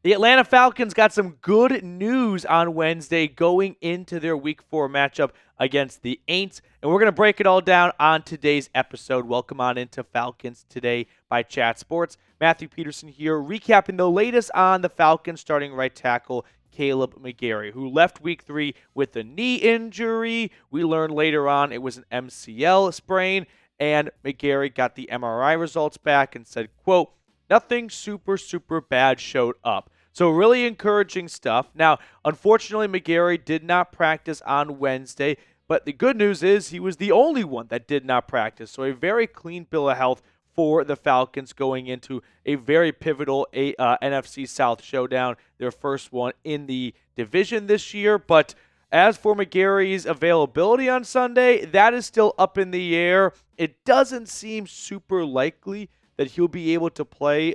The Atlanta Falcons got some good news on Wednesday going into their Week 4 matchup against the Aints, and we're going to break it all down on today's episode. Welcome on into Falcons Today by Chat Sports. Matthew Peterson here, recapping the latest on the Falcons starting right tackle Kaleb MCGary, who left Week 3 with a knee injury. We learned later on it was an MCL sprain, and McGarry got the MRI results back and said, quote, nothing super bad showed up. So really encouraging stuff. Now, unfortunately, McGarry did not practice on Wednesday, but the good news is he was the only one that did not practice. So a very clean bill of health for the Falcons going into a very pivotal NFC South showdown, their first one in the division this year. But as for McGarry's availability on Sunday, that is still up in the air. It doesn't seem super likely that he'll be able to play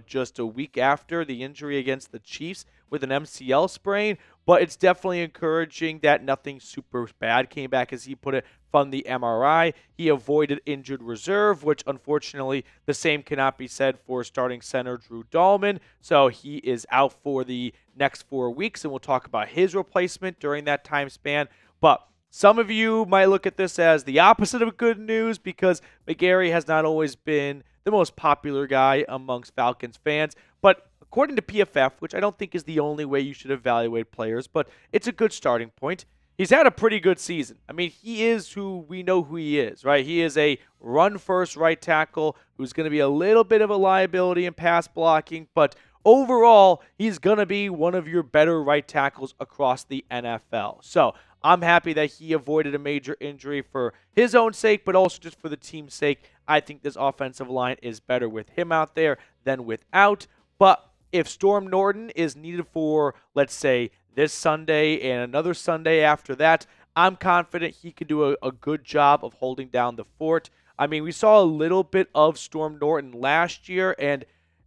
just a week after the injury against the Chiefs with an MCL sprain, but it's definitely encouraging that nothing super bad came back, as he put it, from the MRI. He avoided injured reserve, which unfortunately the same cannot be said for starting center Drew Dahlman, so he is out for the next 4 weeks, and we'll talk about his replacement during that time span. But some of you might look at this as the opposite of good news because McGarry has not always been the most popular guy amongst Falcons fans. But according to PFF, which I don't think is the only way you should evaluate players, but it's a good starting point, he's had a pretty good season. I mean, he is who we know who he is, right? He is a run-first right tackle who's going to be a little bit of a liability in pass blocking, but overall, he's going to be one of your better right tackles across the NFL. So I'm happy that he avoided a major injury for his own sake, but also just for the team's sake. I think this offensive line is better with him out there than without. But if Storm Norton is needed for, let's say, this Sunday and another Sunday after that, I'm confident he could do a good job of holding down the fort. I mean, we saw a little bit of Storm Norton last year, and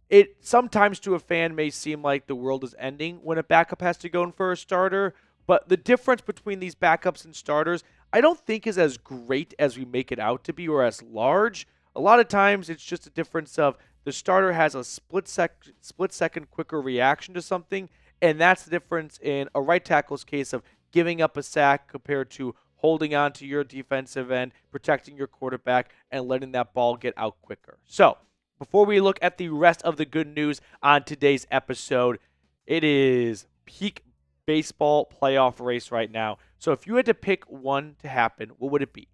it sometimes to a fan may seem like the world is ending when a backup has to go in for a starter. But the difference between these backups and starters, I don't think is as great as we make it out to be or as large. A lot of times it's just a difference of the starter has a split second quicker reaction to something, and that's the difference in a right tackle's case of giving up a sack compared to holding on to your defensive end, protecting your quarterback, and letting that ball get out quicker. So, before we look at the rest of the good news on today's episode, it is peak baseball playoff race right now. So if you had to pick one to happen, what would it be?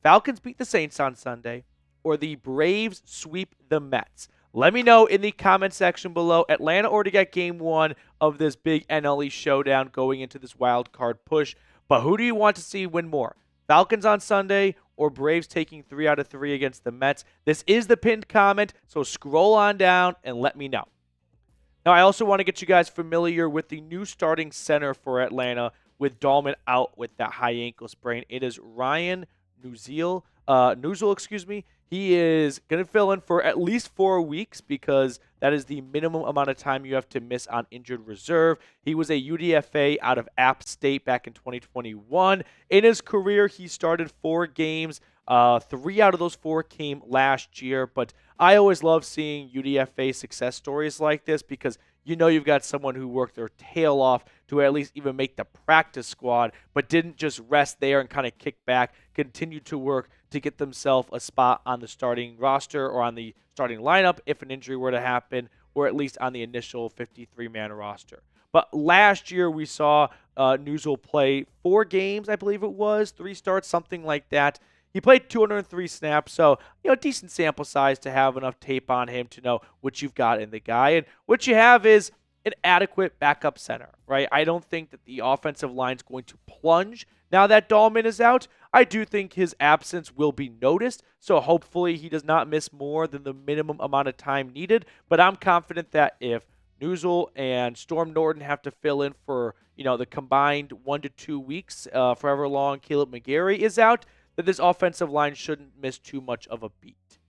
Falcons beat the Saints on Sunday, or the Braves sweep the Mets? Let me know in the comment section below. Atlanta already got game 1 of this big NLE showdown going into this wild card push. But who do you want to see win more? Falcons on Sunday or Braves taking 3 out of 3 against the Mets? This is the pinned comment, so scroll on down and let me know. Now, I also want to get you guys familiar with the new starting center for Atlanta with Dahlman out with that high ankle sprain. It is Ryan Neuzil. He is going to fill in for at least 4 weeks because that is the minimum amount of time you have to miss on injured reserve. He was a UDFA out of App State back in 2021. In his career, he started 4 games. 3 out of those 4 came last year, but I always love seeing UDFA success stories like this because you know you've got someone who worked their tail off to at least even make the practice squad, but didn't just rest there and kind of kick back, continue to work to get themselves a spot on the starting roster or on the starting lineup if an injury were to happen, or at least on the initial 53-man roster. But last year we saw Neuzil play 4 games, I believe it was, 3 starts, something like that. He played 203 snaps, so, decent sample size to have enough tape on him to know what you've got in the guy. And what you have is an adequate backup center, right? I don't think that the offensive line's going to plunge now that Dahlman is out. I do think his absence will be noticed, so hopefully he does not miss more than the minimum amount of time needed. But I'm confident that if Neuzil and Storm Norton have to fill in for, the combined 1 to 2 weeks, for however long Kaleb McGarry is out, that this offensive line shouldn't miss too much of a beat.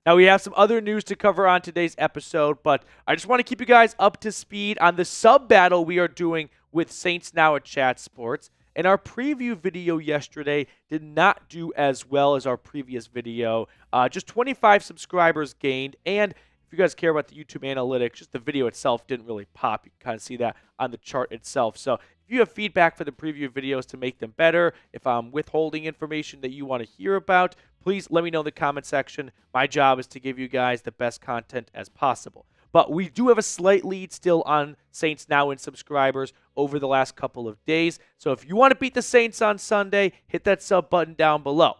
Now, we have some other news to cover on today's episode, but I just want to keep you guys up to speed on the sub-battle we are doing with Saints Now at Chat Sports. And our preview video yesterday did not do as well as our previous video. Just 25 subscribers gained, and If you guys care about the YouTube analytics, just the video itself didn't really pop. You can kind of see that on the chart itself. So if you have feedback for the preview videos to make them better, if I'm withholding information that you want to hear about, please let me know in the comment section. My job is to give you guys the best content as possible. But we do have a slight lead still on Saints Now in subscribers over the last couple of days. So if you want to beat the Saints on Sunday, hit that sub button down below.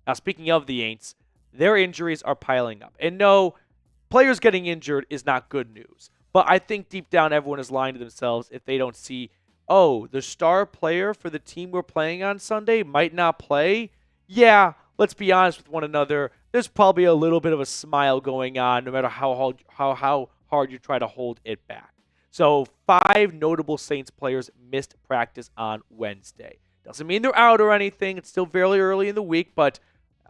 Now, speaking of the Aints, their injuries are piling up. And no, players getting injured is not good news. But I think deep down everyone is lying to themselves if they don't see, oh, the star player for the team we're playing on Sunday might not play. Yeah, let's be honest with one another. There's probably a little bit of a smile going on no matter how hard you try to hold it back. So 5 notable Saints players missed practice on Wednesday. Doesn't mean they're out or anything. It's still fairly early in the week, but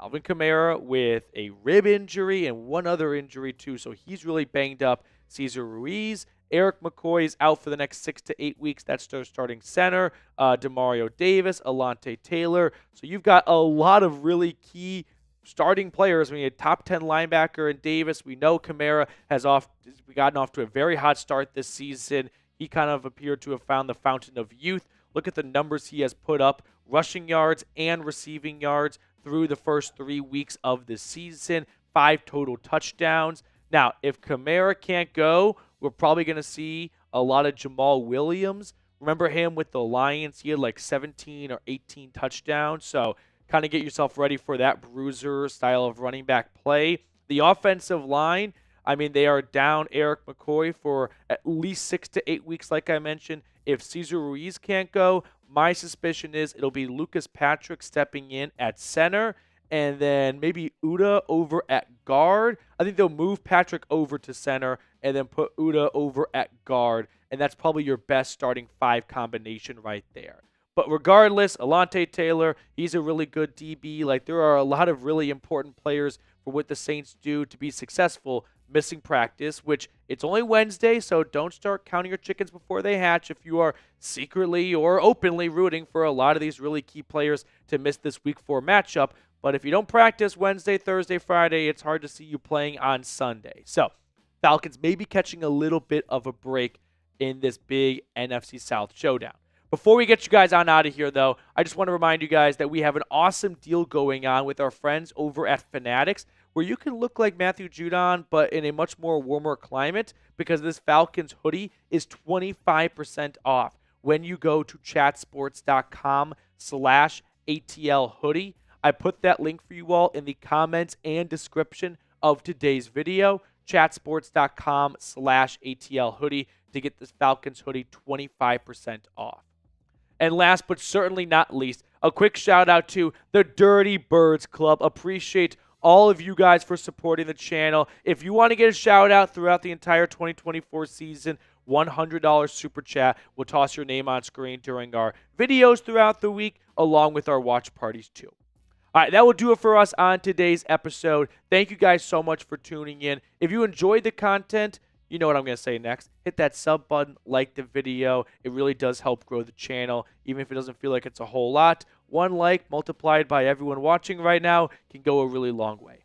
Alvin Kamara with a rib injury and one other injury too, so he's really banged up. Cesar Ruiz, Erik McCoy is out for the next 6 to 8 weeks. That's their starting center. Demario Davis, Alontae Taylor. So you've got a lot of really key starting players. We had top 10 linebacker in Davis. We know Kamara has gotten off to a very hot start this season. He kind of appeared to have found the fountain of youth. Look at the numbers he has put up, rushing yards and receiving yards through the first 3 weeks of the season, 5 total touchdowns. Now, if Kamara can't go, we're probably going to see a lot of Jamal Williams. Remember him with the Lions? He had like 17 or 18 touchdowns. So kind of get yourself ready for that bruiser style of running back play. The offensive line, I mean, they are down Erik McCoy for at least 6 to 8 weeks, like I mentioned. If Cesar Ruiz can't go, my suspicion is it'll be Lucas Patrick stepping in at center, and then maybe Uda over at guard. I think they'll move Patrick over to center and then put Uda over at guard, and that's probably your best starting 5 combination right there. But regardless, Alontae Taylor, he's a really good DB. Like, there are a lot of really important players for what the Saints do to be successful missing practice, which it's only Wednesday, so don't start counting your chickens before they hatch if you are secretly or openly rooting for a lot of these really key players to miss this Week 4 matchup. But if you don't practice Wednesday, Thursday, Friday, it's hard to see you playing on Sunday. So Falcons may be catching a little bit of a break in this big NFC South showdown. Before we get you guys on out of here, though, I just want to remind you guys that we have an awesome deal going on with our friends over at Fanatics, where you can look like Matthew Judon, but in a much more warmer climate, because this Falcons hoodie is 25% off when you go to chatsports.com/ATL hoodie. I put that link for you all in the comments and description of today's video, chatsports.com/ATL hoodie, to get this Falcons hoodie 25% off. And last but certainly not least, a quick shout out to the Dirty Birds Club. Appreciate all of you guys for supporting the channel. If you want to get a shout out throughout the entire 2024 season, $100 super chat. We'll toss your name on screen during our videos throughout the week, along with our watch parties too. All right, that will do it for us on today's episode. Thank you guys so much for tuning in. If you enjoyed the content, you know what I'm going to say next. Hit that sub button, like the video. It really does help grow the channel, even if it doesn't feel like it's a whole lot. One like multiplied by everyone watching right now can go a really long way.